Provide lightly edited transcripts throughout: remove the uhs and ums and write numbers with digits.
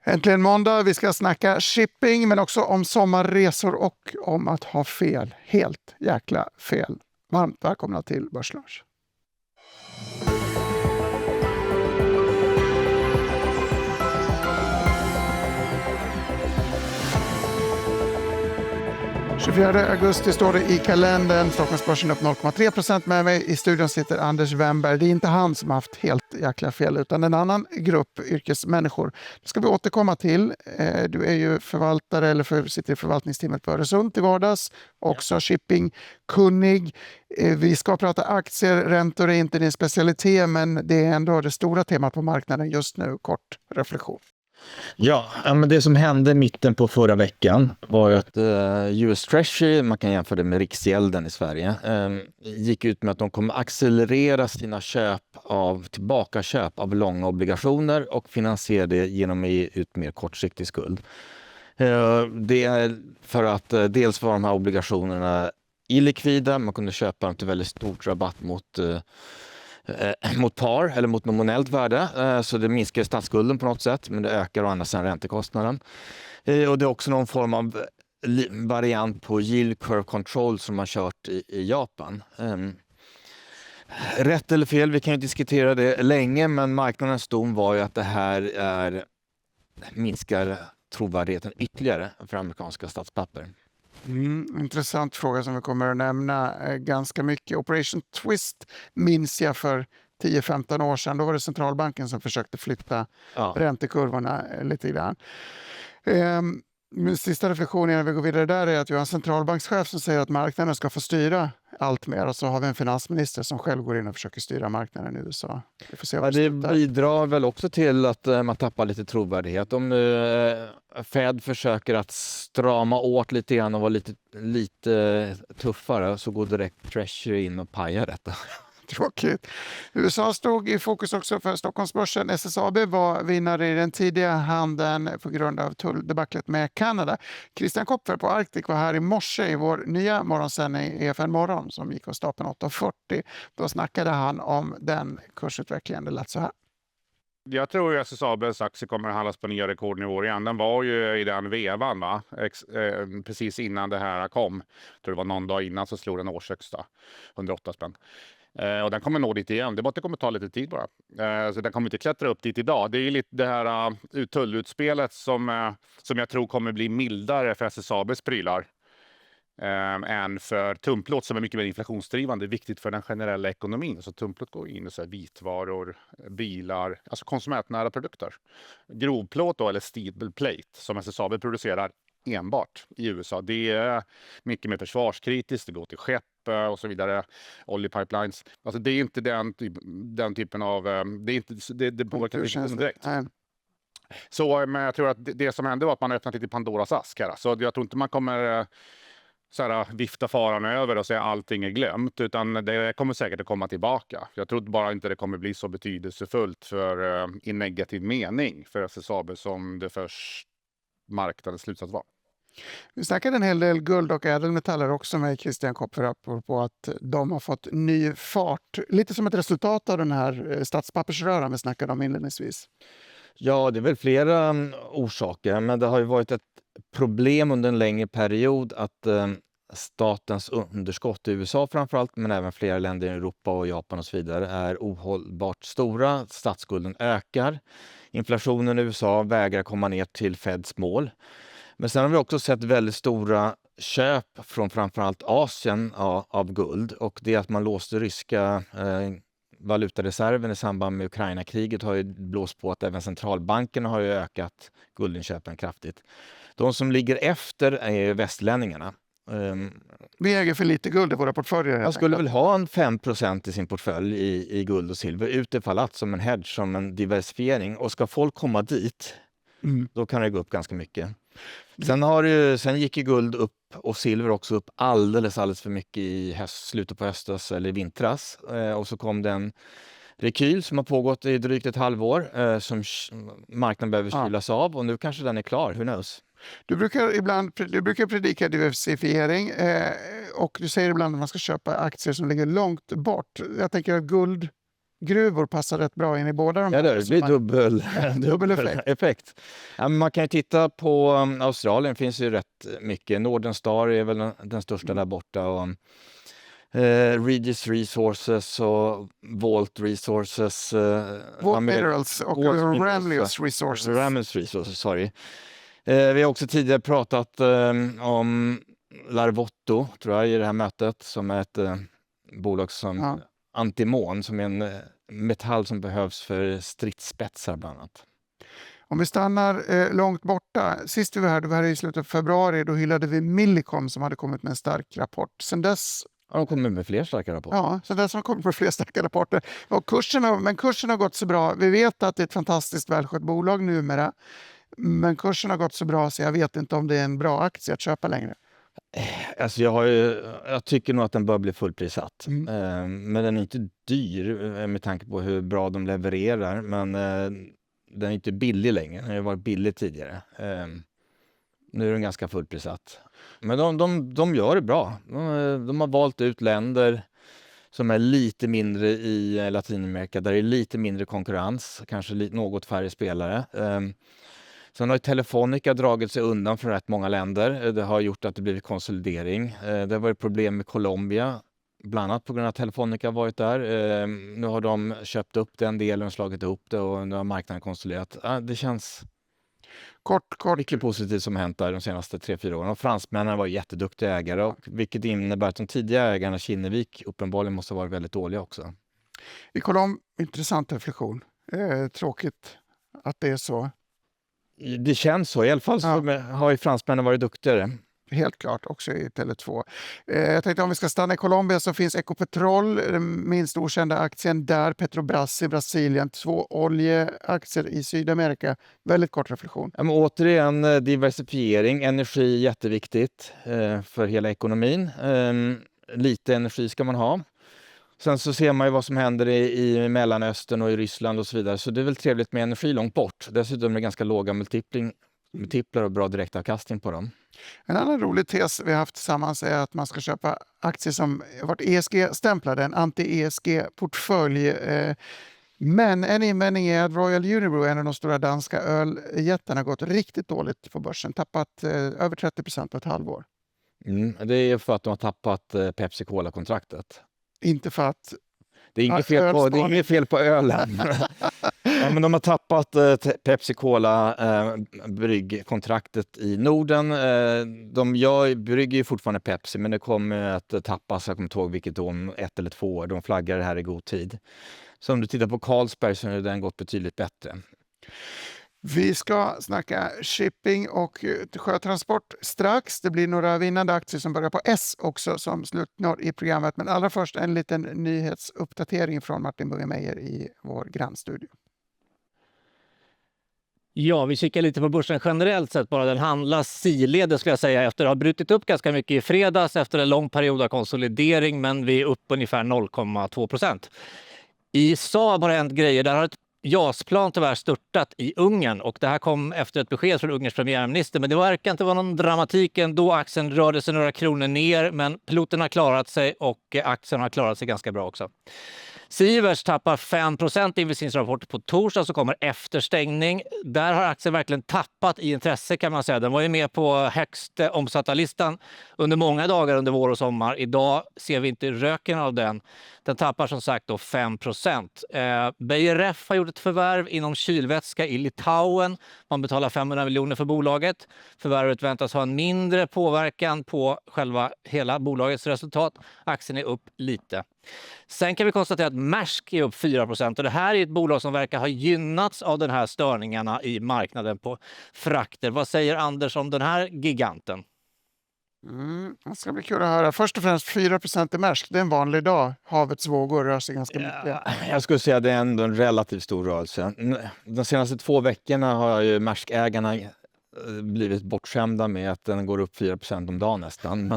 Äntligen måndag. Vi ska snacka shipping men också om sommarresor och om att ha fel. Helt jäkla fel. Varmt välkomna till Börslunch. –24 augusti står det i kalendern. Stockholmsbörsen upp 0,3%. Med mig i studion sitter Anders Wemberg. Det är inte han som har haft helt jäkla fel utan en annan grupp yrkesmänniskor. Det ska vi återkomma till. Du är ju förvaltare eller sitter i förvaltningsteamet på Öresund till vardags. Också shippingkunnig. Vi ska prata aktier, räntor är inte din specialitet men det är ändå det stora temat på marknaden just nu. Kort reflektion. Ja, men det som hände mitten på förra veckan var ju att US Treasury, man kan jämföra det med Riksgälden i Sverige, gick ut med att de kommer accelerera sina tillbakaköp av långa obligationer och finansiera det genom att ge ut mer kortsiktig skuld. Det är för att dels var de här obligationerna illikvida, man kunde köpa dem till väldigt stort rabatt mot par eller mot nominellt värde, så det minskar statsskulden på något sätt, men det ökar å andra sidan räntekostnaden. Och det är också någon form av variant på yield curve control som man kört i Japan. Rätt eller fel, vi kan ju diskutera det länge, men marknadens dom var ju att det här minskar trovärdigheten ytterligare för amerikanska statspapper. Intressant fråga som vi kommer att nämna ganska mycket. Operation Twist minns jag för 10-15 år sedan. Då var det centralbanken som försökte flytta räntekurvorna lite grann. Min sista reflektion innan vi går vidare där är att vi har en centralbankschef som säger att marknaden ska få styra allt mer. Och så har vi en finansminister som själv går in och försöker styra marknaden i USA. Vi får se vad det bidrar väl också till att man tappar lite trovärdighet. Om nu Fed försöker att strama åt lite grann och vara lite tuffare så går direkt Treasury in och pajar detta. Tråkigt. USA stod i fokus också för Stockholmsbörsen. SSAB var vinnare i den tidiga handeln på grund av tulldebaclet med Kanada. Christian Kopfer på Arctic var här i morse i vår nya morgonsändning EFN Morgon som gick av stapeln 8.40. Då snackade han om den kursutvecklingen. Det lät så här. Jag tror att SSABs aktie kommer att handlas på nya rekordnivåer igen. Den var ju i den vevan precis innan det här kom. Jag tror det var någon dag innan så slog den årshögsta, 108 spänn. Och den kommer nå dit igen. Det kommer ta lite tid bara. Så den kommer inte klättra upp dit idag. Det är lite det här tullutspelet som jag tror kommer bli mildare för SSABs prylar än för tunnplåt som är mycket mer inflationsdrivande. Viktigt för den generella ekonomin. Så tunnplåt går in i så här vitvaror, bilar, alltså konsumentnära produkter. Grovplåt då, eller steel plate som SSAB producerar enbart i USA. Det är mycket mer försvarskritiskt, det går till skepp och så vidare, oljepipelines. Alltså det är inte den typen av, det påverkar inte direkt. Så men jag tror att det som hände var att man öppnat lite Pandoras ask här. Så jag tror inte man kommer vifta faran över och säga allting är glömt, utan det kommer säkert att komma tillbaka. Jag tror bara inte det kommer bli så betydelsefullt i negativ mening för SSAB som det först marknadens slutsats var. Vi snackade en hel del guld och ädelmetaller också med Christian Kopfer på att de har fått ny fart. Lite som ett resultat av den här statspappersröran vi snackade om inledningsvis. Ja, det är väl flera orsaker, men det har ju varit ett problem under en längre period att statens underskott i USA framförallt, men även flera länder i Europa och Japan och så vidare, är ohållbart stora. Statsskulden ökar. Inflationen i USA vägrar komma ner till Feds mål. Men sen har vi också sett väldigt stora köp från framförallt Asien av guld, och det att man låste ryska valutareserven i samband med Ukraina-kriget har ju blåst på att även centralbankerna har ju ökat guldinköpen kraftigt. De som ligger efter är västlänningarna. Vi äger för lite guld i våra portföljer. Jag skulle väl ha en 5% i sin portfölj i guld och silver utifall att som en hedge, som en diversifiering. Och ska folk komma dit, då kan det gå upp ganska mycket. Sen gick ju guld upp och silver också upp alldeles för mycket i slutet på höstas eller vintras. Och så kom den rekyl som har pågått i drygt ett halvår som marknaden behöver kylas av, och nu kanske den är klar, who knows? Du brukar predika diversifiering och du säger ibland att man ska köpa aktier som ligger långt bort. Jag tänker att guld gruvor passar rätt bra in i båda de Ja, här. det blir dubbel effekt. Ja, men man kan ju titta på Australien, finns ju rätt mycket. Northern Star är väl den största där borta. Och Regis Resources och Vault Resources. Vault Minerals och Ramelius Resources. Ramelius Resources, sorry. Vi har också tidigare pratat om Larvotto, tror jag, i det här mötet, som är ett bolag som antimon, som är en metall som behövs för stridsspetsar bland annat. Om vi stannar långt borta. Sist vi var här i slutet av februari, då hyllade vi Millicom som hade kommit med en stark rapport. Sen dess... Ja, de kommer med fler starka rapporter. Ja, sen dess har de kommit med fler starka rapporter. Och kursen har gått så bra. Vi vet att det är ett fantastiskt välskött bolag numera. Men kursen har gått så bra så jag vet inte om det är en bra aktie att köpa längre. Alltså jag tycker nog att den bör bli fullprissatt. Men den är inte dyr med tanke på hur bra de levererar. Men den är inte billig längre. Den har varit billig tidigare. Nu är den ganska fullprissatt. Men de gör det bra. De har valt ut länder som är lite mindre i Latinamerika. Där det är lite mindre konkurrens. Kanske något färre spelare. Sen har ju Telefonica dragit sig undan från rätt många länder. Det har gjort att det blivit konsolidering. Det har varit problem med Colombia, bland annat på grund av att Telefonica varit där. Nu har de köpt upp den delen och slagit ihop det och nu har marknaden konsoliderat. Det känns mycket positivt som har hänt där de senaste 3-4 åren. Och fransmännen var jätteduktiga ägare, och vilket innebär att de tidiga ägarna, Kinnevik, uppenbarligen måste ha varit väldigt dåliga också. I Colombia, intressant reflektion. Tråkigt att det är så. Det känns så. I alla fall så har ju fransmännen varit duktigare. Helt klart, också i Tele2. Jag tänkte om vi ska stanna i Colombia så finns Ecopetrol, den minst okända aktien där. Petrobras i Brasilien, 2 oljeaktier i Sydamerika. Väldigt kort reflektion. Men återigen, diversifiering. Energi är jätteviktigt för hela ekonomin. Lite energi ska man ha. Sen så ser man ju vad som händer i Mellanöstern och i Ryssland och så vidare. Så det är väl trevligt med energi långt bort. Dessutom är det ganska låga multiplar och bra direktavkastning på dem. En annan rolig tes vi har haft tillsammans är att man ska köpa aktier som varit ESG-stämplade, en anti-ESG-portfölj. Men en invändning är att Royal Unibrew, en av de stora danska öljättarna, har gått riktigt dåligt på börsen. Tappat över 30% på ett halvår. Det är för att de har tappat Pepsi Cola-kontraktet. Inte för att... Det är inget fel på ölen. Ja, men de har tappat Pepsi Cola bryggkontraktet i Norden. De brygger ju fortfarande Pepsi, men det kommer att tappas. Jag kommer inte ihåg vilket om 1 eller 2 år. De flaggar det här i god tid. Så om du tittar på Carlsberg så har den gått betydligt bättre. Vi ska snacka shipping och sjötransport strax. Det blir några vinnande aktier som börjar på S också som slutnår i programmet. Men allra först en liten nyhetsuppdatering från Martin Bunge-Meyer i vår grannstudio. Ja, vi kikar lite på börsen generellt sett. Bara den handlas sidledes skulle jag säga efter att ha brutit upp ganska mycket i fredags efter en lång period av konsolidering, men vi är upp ungefär 0,2%. I Saab har det hänt grejer. Där har ett JAS-plan tyvärr störtat i Ungern och det här kom efter ett besked från Ungerns premiärminister, men det verkar inte vara någon dramatik ändå. Aktien rörde sig några kronor ner, men piloten har klarat sig och aktien har klarat sig ganska bra också. Sivers tappar 5% i investeringsrapport på torsdag, så kommer efterstängning. Där har aktien verkligen tappat i intresse kan man säga. Den var ju med på högst omsatta listan under många dagar under vår och sommar. Idag ser vi inte röken av den. Den tappar som sagt då 5%. BRF har gjort ett förvärv inom kylvätska i Litauen. Man betalar 500 miljoner för bolaget. Förvärvet väntas ha en mindre påverkan på själva hela bolagets resultat. Aktien är upp lite. Sen kan vi konstatera att Maersk är upp 4% och det här är ett bolag som verkar ha gynnats av de här störningarna i marknaden på frakter. Vad säger Anders om den här giganten? Det ska bli kul att höra. Först och främst 4% i Maersk. Det är en vanlig dag. Havets vågor rör sig ganska mycket. Jag skulle säga att det är ändå en relativt stor rörelse. De senaste 2 veckorna har ju Maersk-ägarna blivit bortskämda med att den går upp 4% om dagen nästan.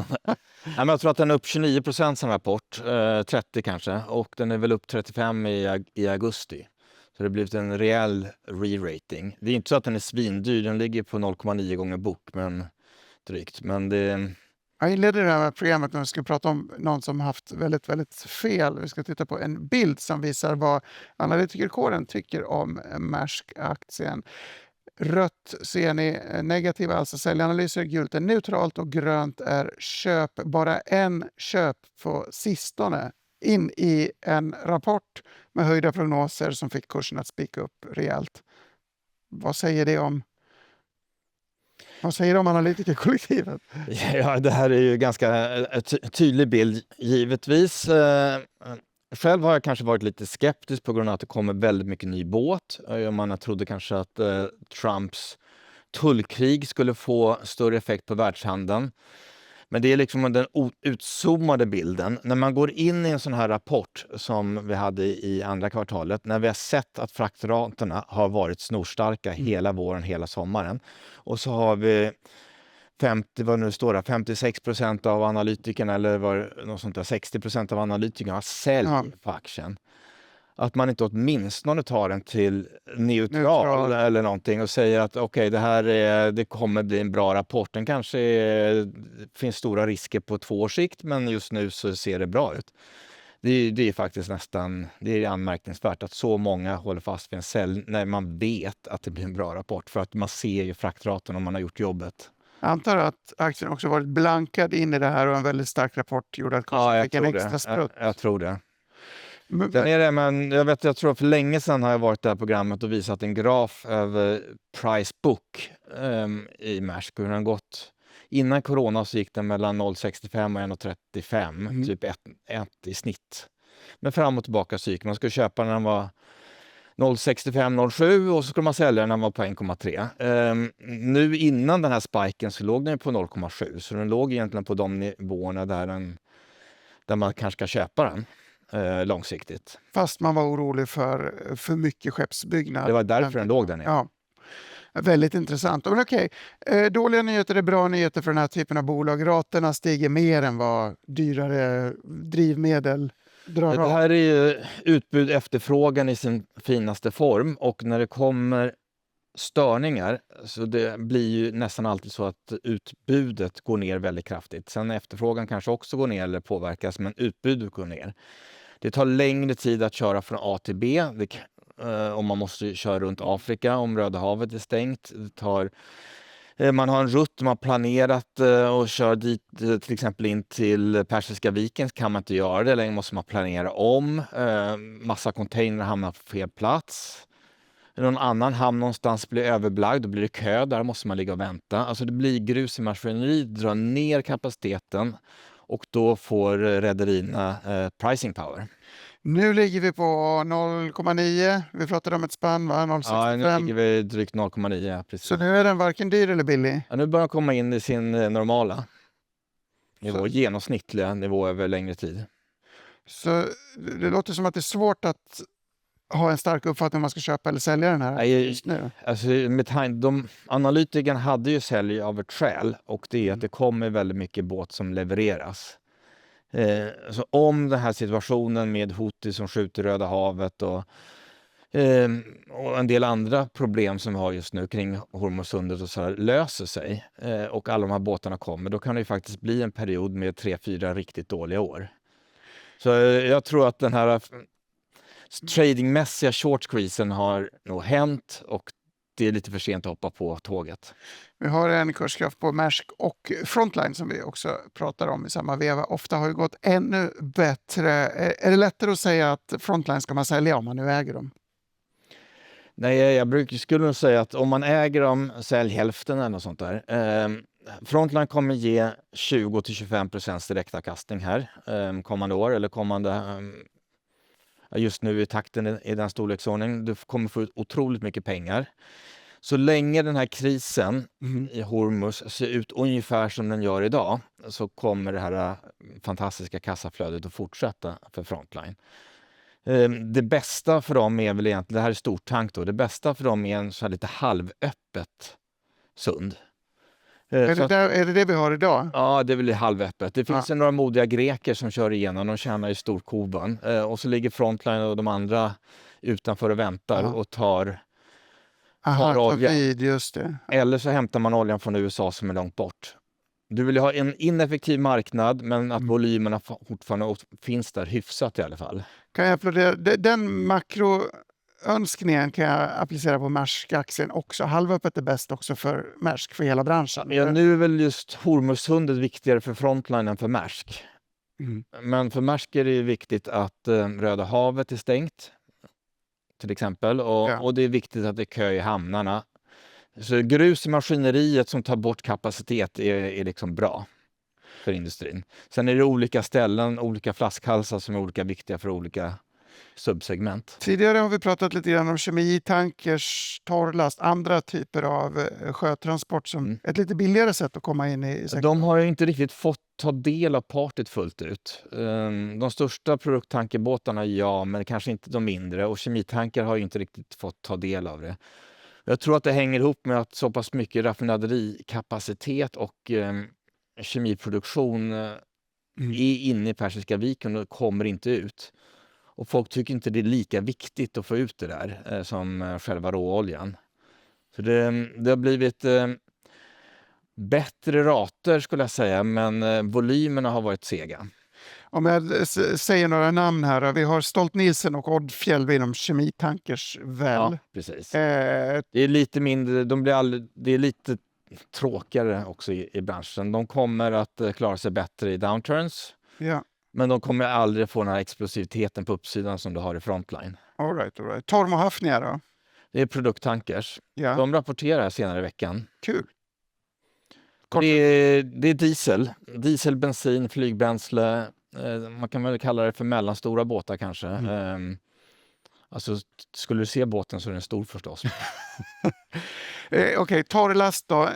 Men jag tror att den är upp 29% sen rapport, 30 kanske, och den är väl upp 35 i augusti. Så det har blivit en rejäl re-rating. Det är inte så att den är svindyr, den ligger på 0,9 gånger bok, men drygt. Men det... Jag inledde det här programmet när vi ska prata om någon som haft väldigt, väldigt fel. Vi ska titta på en bild som visar vad analytikerkåren tycker om Maersk-aktien. Rött ser ni negativa, alltså säljanalyser, gult är neutralt och grönt är köp. Bara en köp på sistone in i en rapport med höjda prognoser som fick kursen att spika upp rejält. Vad säger det om analytikerkollektivet? Ja, det här är ju ganska tydlig bild givetvis. Själv har jag kanske varit lite skeptisk på grund av att det kommer väldigt mycket ny båt. Man trodde kanske att Trumps tullkrig skulle få större effekt på världshandeln. Men det är liksom den utzoomade bilden. När man går in i en sån här rapport som vi hade i andra kvartalet, när vi har sett att fraktraterna har varit snorstarka hela våren, hela sommaren. Och så har vi 56% av analytikerna, eller något sånt där, 60% av analytikerna har sälj på aktien. Att man inte åtminstone tar den till neutral eller någonting och säger att okej, det kommer bli en bra rapport. Den kanske finns stora risker på 2 års sikt, men just nu så ser det bra ut. Det är faktiskt det är anmärkningsvärt att så många håller fast vid en sälj när man vet att det blir en bra rapport, för att man ser ju fraktraten om man har gjort jobbet. Jag antar att aktien också varit blankad in i det här och en väldigt stark rapport gjorde att kursen fick en extra sprutt. Jag tror det. Jag tror för länge sedan har jag varit i det här programmet och visat en graf över price book i Maersk. Hur den har gått. Innan corona så gick den mellan 0,65 och 1,35, typ 1 i snitt. Men fram och tillbaka så gick man. Skulle köpa när den var 0,65-0,7 och så skulle man sälja när den var på 1,3. Nu innan den här spiken så låg den på 0,7, så den låg egentligen på de nivåerna där man kanske ska köpa den. Långsiktigt. Fast man var orolig för mycket skeppsbyggnad. Det var därför den låg där nere. Ja. Väldigt intressant. Men okej, dåliga nyheter är bra nyheter för den här typen av bolag. Raterna stiger mer än vad dyrare drivmedel drar Det här är ju utbud efterfrågan i sin finaste form, och när det kommer störningar så det blir ju nästan alltid så att utbudet går ner väldigt kraftigt. Sen efterfrågan kanske också går ner eller påverkas, men utbudet går ner. Det tar längre tid att köra från A till B om man måste köra runt Afrika om Röda havet är stängt. Man har en rutt man har planerat och kör dit till exempel in till Persiska viken, kan man inte göra det längre, måste man planera om. Massa container hamnar på fel plats. Någon annan hamn någonstans blir överbelagd, då blir det kö, där måste man ligga och vänta. Alltså det blir grus i maskineriet, drar ner kapaciteten och då får rederierna pricing power. Nu ligger vi på 0,9. Vi pratade om ett spann, va? 0,65. Ja, nu ligger vi drygt 0,9. Precis. Så nu är den varken dyr eller billig? Ja, nu börjar den komma in i sin normala nivå, genomsnittliga nivå över längre tid. Så det låter som att det är svårt att ha en stark uppfattning om man ska köpa eller sälja den här just nu. Alltså, analytikerna hade ju sälj av ett skäl, och det är att det kommer väldigt mycket båt som levereras. Så om den här situationen med Houthi som skjuter Röda havet och en del andra problem som vi har just nu kring Hormuzsundet och så här, löser sig och alla de här båtarna kommer, då kan det ju faktiskt bli en period med 3-4 riktigt dåliga år. Så jag tror att den här tradingmässiga short squeezen har nog hänt, och det är lite för sent att hoppa på tåget. Vi har en kurskraft på Maersk och Frontline som vi också pratar om i samma veva. Ofta har det gått ännu bättre. Är det lättare att säga att Frontline ska man sälja om man nu äger dem? Nej, jag skulle nog säga att om man äger dem, sälj hälften eller något sånt där. Frontline kommer ge 20-25% direktavkastning här kommande år, eller just nu i takten i den storleksordningen. Du kommer få ut otroligt mycket pengar. Så länge den här krisen i Hormuz ser ut ungefär som den gör idag, så kommer det här fantastiska kassaflödet att fortsätta för Frontline. Det bästa för dem är väl egentligen, det här är stort tank då, det bästa för dem är en så här lite halvöppet sund. Är det vi har idag? Ja, det är väl halvöppet. Det finns några modiga greker som kör igenom, de tjänar i storkovan. Och så ligger Frontline och de andra utanför och väntar och tar olja. Just det. Eller så hämtar man oljan från USA som är långt bort. Du vill ju ha en ineffektiv marknad, men att volymerna fortfarande finns där hyfsat i alla fall. Kan jag applådera? Den makroönskningen kan jag applicera på Maersk-aktien också. Halvöppet är bäst också för Maersk, för hela branschen. Ja, nu är väl just Hormuzsundet viktigare för Frontline än för Maersk. Men för Maersk är det viktigt att Röda havet är stängt, till exempel. Och det är viktigt att det är kö i hamnarna. Så grus i maskineriet som tar bort kapacitet är liksom bra för industrin. Sen är det olika ställen, olika flaskhalsar som är olika viktiga för olika subsegment. Tidigare har vi pratat lite grann om kemitankers, torrlast, andra typer av sjötransport som ett lite billigare sätt att komma in i sektorn. De har ju inte riktigt fått ta del av partyt fullt ut. De största produkttankerbåtarna, ja, men kanske inte de mindre. Och kemitanker har ju inte riktigt fått ta del av det. Jag tror att det hänger ihop med att så pass mycket raffinaderikapacitet och kemiproduktion är inne i Persiska viken och kommer inte ut. Och folk tycker inte det är lika viktigt att få ut det där som själva råoljan. Så det har blivit bättre rater skulle jag säga, men volymerna har varit sega. Om jag säger några namn här. Vi har Stolt-Nielsen och Odfjell inom kemitankers väl. Ja, precis. Det är lite mindre, det är lite tråkigare också i branschen. De kommer att klara sig bättre i downturns. Ja. Men de kommer aldrig få den här explosiviteten på uppsidan som du har i Frontline. All right. Torm och Hafnia då? Det är produkttankers. Ja. De rapporterar senare i veckan. Kul. Det är diesel, bensin, flygbränsle. Man kan väl kalla det för mellanstora båtar kanske. Alltså, skulle du se båten så är den stor förstås. Okej, torrlast då.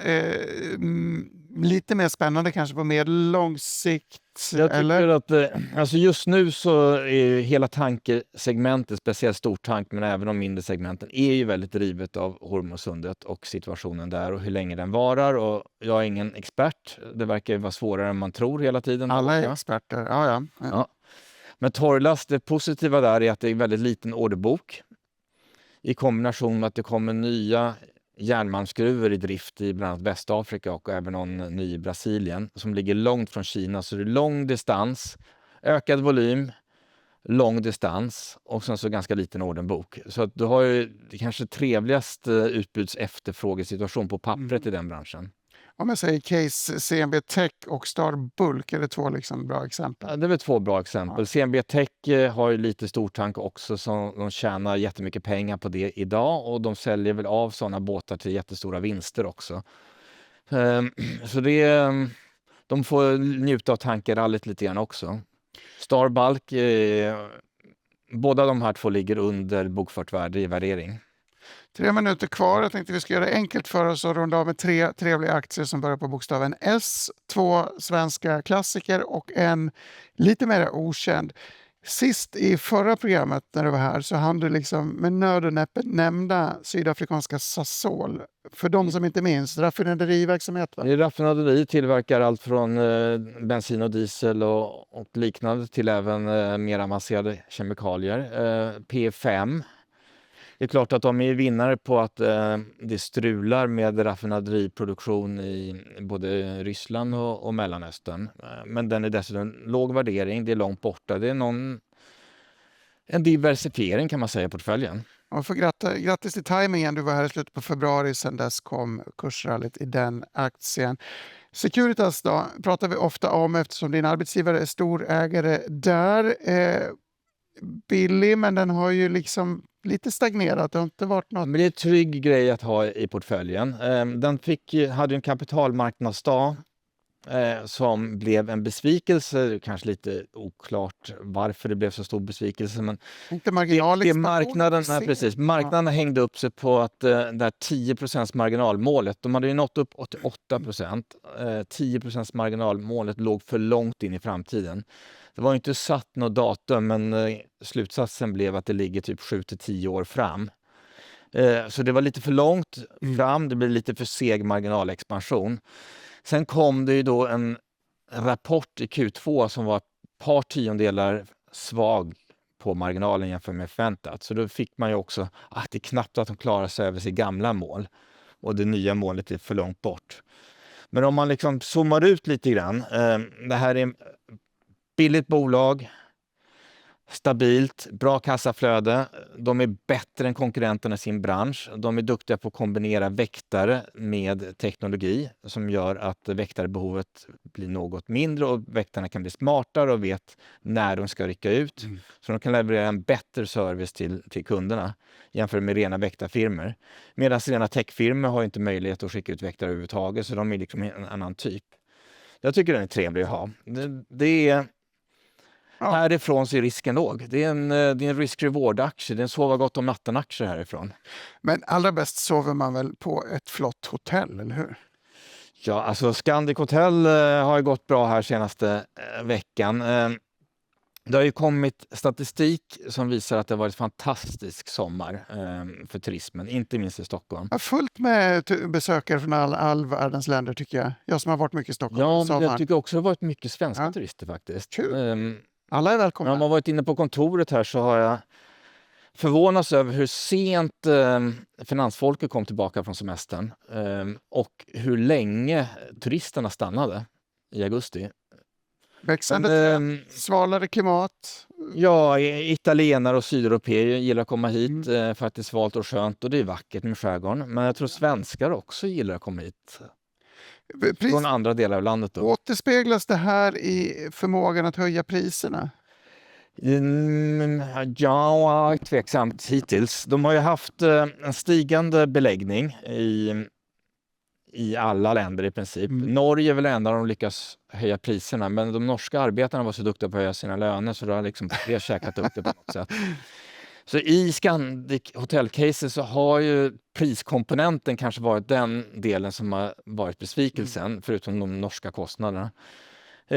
Lite mer spännande kanske på medellång sikt. Jag tycker att alltså just nu så är hela tankersegmentet, speciellt stortank men även de mindre segmenten, är ju väldigt drivet av Hormuzsundet och situationen där och hur länge den varar. Och jag är ingen expert. Det verkar ju vara svårare än man tror hela tiden. Alla är experter. Ja. Men torrlast, det positiva där är att det är väldigt liten orderbok. I kombination med att det kommer nya järnmalmsgruvor i drift i bland annat Västafrika och även någon ny i Brasilien som ligger långt från Kina. Så det är lång distans, ökad volym, lång distans och sen så ganska liten orderbok. Så att du har ju det kanske trevligaste utbuds-efterfrågesituation på pappret i den branschen. Om jag säger case CMB Tech och Star Bulk, är det två liksom bra exempel? Ja, det är väl två bra exempel. Ja. CMB Tech har ju lite stortank också, så de tjänar jättemycket pengar på det idag och de säljer väl av sådana båtar till jättestora vinster också. Så de får njuta av tankerrallyt lite grann också. Star Bulk, båda de här två ligger under bokfört värde i värdering. 3 minuter kvar. Jag tänkte vi ska göra det enkelt för oss och runda av med 3 trevliga aktier som börjar på bokstaven S. 2 svenska klassiker och en lite mer okänd. Sist i förra programmet när du var här så hann du liksom med nöd och näppe nämna sydafrikanska Sasol. För de som inte minns, raffinaderiverksamhet. Va? Raffinaderi tillverkar allt från bensin och diesel och liknande till även mer avancerade kemikalier. P5. Det är klart att de är vinnare på att det strular med raffinaderiproduktion i både Ryssland och Mellanöstern. Men den är dessutom låg värdering, det är långt borta. Det är en diversifiering kan man säga i portföljen. Och grattis till tajmingen. Du var här i slutet på februari, sedan dess kom kursrallyt i den aktien. Securitas då pratar vi ofta om eftersom din arbetsgivare är stor ägare där. Billig, men den har ju liksom lite stagnerat. Det har inte varit något. Men det är en trygg grej att ha i portföljen. Den hade en kapitalmarknadsdag som blev en besvikelse. Kanske lite oklart varför det blev så stor besvikelse. Men inte marknaden hängde upp sig på att där 10% marginalmålet. De hade ju nått upp 88%. 10% marginalmålet låg för långt in i framtiden. Det var inte satt något datum, men slutsatsen blev att det ligger typ 7-10 år fram. Så det var lite för långt fram, det blev lite för seg marginalexpansion. Sen kom det ju då en rapport i Q2 som var ett par tiondelar svag på marginalen jämfört med förväntat. Så då fick man ju också att det är knappt att de klarar sig över sitt gamla mål. Och det nya målet är för långt bort. Men om man liksom zoomar ut lite grann. Det här är billigt bolag, stabilt, bra kassaflöde. De är bättre än konkurrenterna i sin bransch. De är duktiga på att kombinera väktare med teknologi som gör att väktarbehovet blir något mindre och väktarna kan bli smartare och vet när de ska rycka ut. Så de kan leverera en bättre service till kunderna jämfört med rena väktarfirmor. Medan rena techfirmor har inte möjlighet att skicka ut väktare överhuvudtaget, så de är liksom en annan typ. Jag tycker den är trevlig att ha. Det är... Ja. Härifrån så är risken låg. Det är en risk-reward-aktie. Det är en sova gott om natten-aktie härifrån. Men allra bäst sover man väl på ett flott hotell, eller hur? Ja, alltså Scandic Hotel har ju gått bra här senaste veckan. Det har ju kommit statistik som visar att det har varit fantastisk sommar för turismen, inte minst i Stockholm. Ja, fullt med besökare från all världens länder tycker jag. Jag som har varit mycket i Stockholm. Ja, men sommar. jag tycker också det har varit mycket svenska Ja. turister faktiskt. Kul. Alla är välkomna. När man varit inne på kontoret här så har jag förvånats över hur sent finansfolket kom tillbaka från semestern och hur länge turisterna stannade i augusti. Växande svalare klimat. Ja, italienare och sydeuropeer gillar att komma hit för att det är svalt och skönt och det är vackert med skärgården. Men jag tror svenskar också gillar att komma hit från andra delar av landet. Då. Återspeglas det här i förmågan att höja priserna? Ja, tveksamt hittills. De har ju haft en stigande beläggning i alla länder i princip. Norge är väl enda de lyckas höja priserna, men de norska arbetarna var så duktiga på att höja sina löner så då har liksom det käkat upp det på något sätt. Så i Scandic Hotel-caset så har ju priskomponenten kanske varit den delen som har varit besvikelsen, förutom de norska kostnaderna.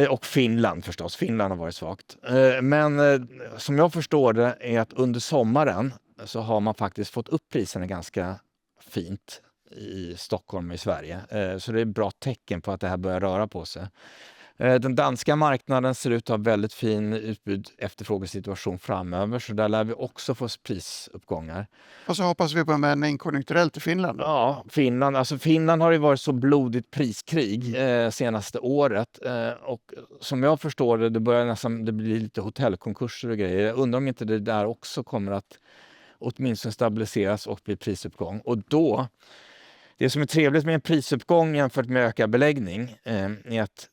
Och Finland förstås. Finland har varit svagt. Men som jag förstår det är att under sommaren så har man faktiskt fått upp priserna ganska fint i Stockholm och i Sverige. Så det är ett bra tecken på att det här börjar röra på sig. Den danska marknaden ser ut att ha väldigt fin utbud-efterfrågesituation framöver, så där lär vi också få prisuppgångar. Och så hoppas vi på en vändning konjunkturellt i Finland. Då. Ja, Finland har ju varit så blodigt priskrig senaste året och som jag förstår det blir lite hotellkonkurser och grejer. Jag undrar om inte det där också kommer att åtminstone stabiliseras och bli prisuppgång. Och då, det som är trevligt med en prisuppgång jämfört med ökad beläggning är att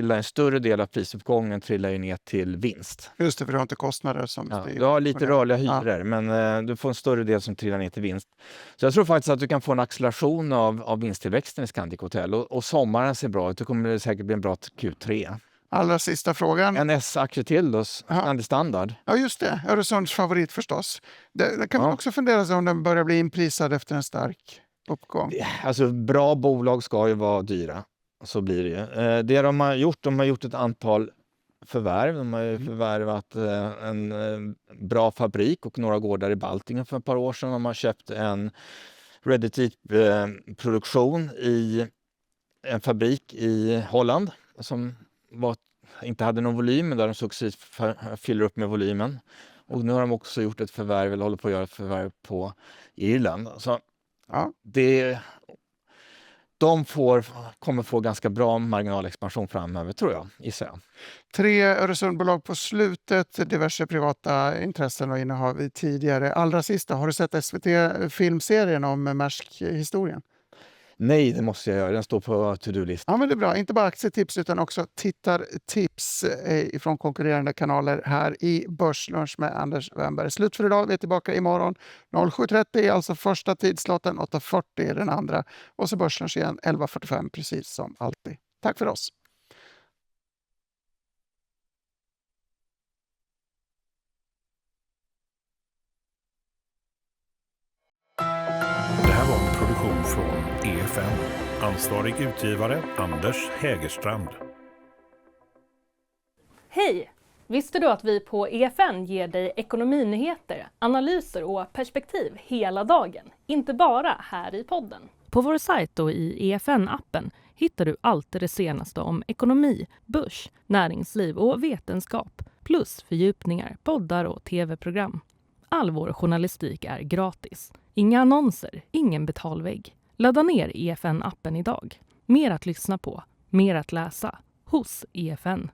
en större del av prisuppgången trillar ju ner till vinst. Just det, för du har inte kostnader som Du har lite rörliga hyror, men du får en större del som trillar ner till vinst. Så jag tror faktiskt att du kan få en acceleration av vinsttillväxten i Scandic Hotel och sommaren ser bra ut. Det kommer säkert bli en bra Q3. Allra sista frågan. En S-aktie till då, Scandi Standard. Ja, just det. Öresunds favorit förstås. Det kan man också fundera sig om den börjar bli inprisad efter en stark uppgång. Alltså bra bolag ska ju vara dyra. Så blir det ju. Det de har gjort ett antal förvärv. De har ju förvärvat en bra fabrik och några gårdar i Baltikum för ett par år sedan. De har köpt en ready-to-eat-produktion i en fabrik i Holland som inte hade någon volym, men där de successivt fyller upp med volymen. Och nu har de också gjort ett förvärv, eller håller på att göra ett förvärv på Irland. Så de kommer få ganska bra marginalexpansion framöver, tror jag, gissar jag. 3 Öresundbolag på slutet, diverse privata intressen och innehav tidigare. Allra sista, har du sett SVT-filmserien om Maersk-historien? Nej, det måste jag göra. Den står på to-do-listan. Ja, men det är bra. Inte bara aktietips utan också tittartips från konkurrerande kanaler här i Börslunch med Anders Wennberg. Slut för idag. Vi är tillbaka imorgon. 07.30 är alltså första tidslotten, 8.40 är den andra. Och så Börslunch igen 11.45 precis som alltid. Tack för oss. Det här var en produktion från EFN. Ansvarig utgivare Anders Hägerstrand. Hej! Visste du att vi på EFN ger dig ekonominyheter, analyser och perspektiv hela dagen? Inte bara här i podden. På vår sajt och i EFN-appen hittar du allt det senaste om ekonomi, börs, näringsliv och vetenskap. Plus fördjupningar, poddar och tv-program. All vår journalistik är gratis. Inga annonser, ingen betalvägg. Ladda ner EFN-appen idag. Mer att lyssna på, mer att läsa hos EFN.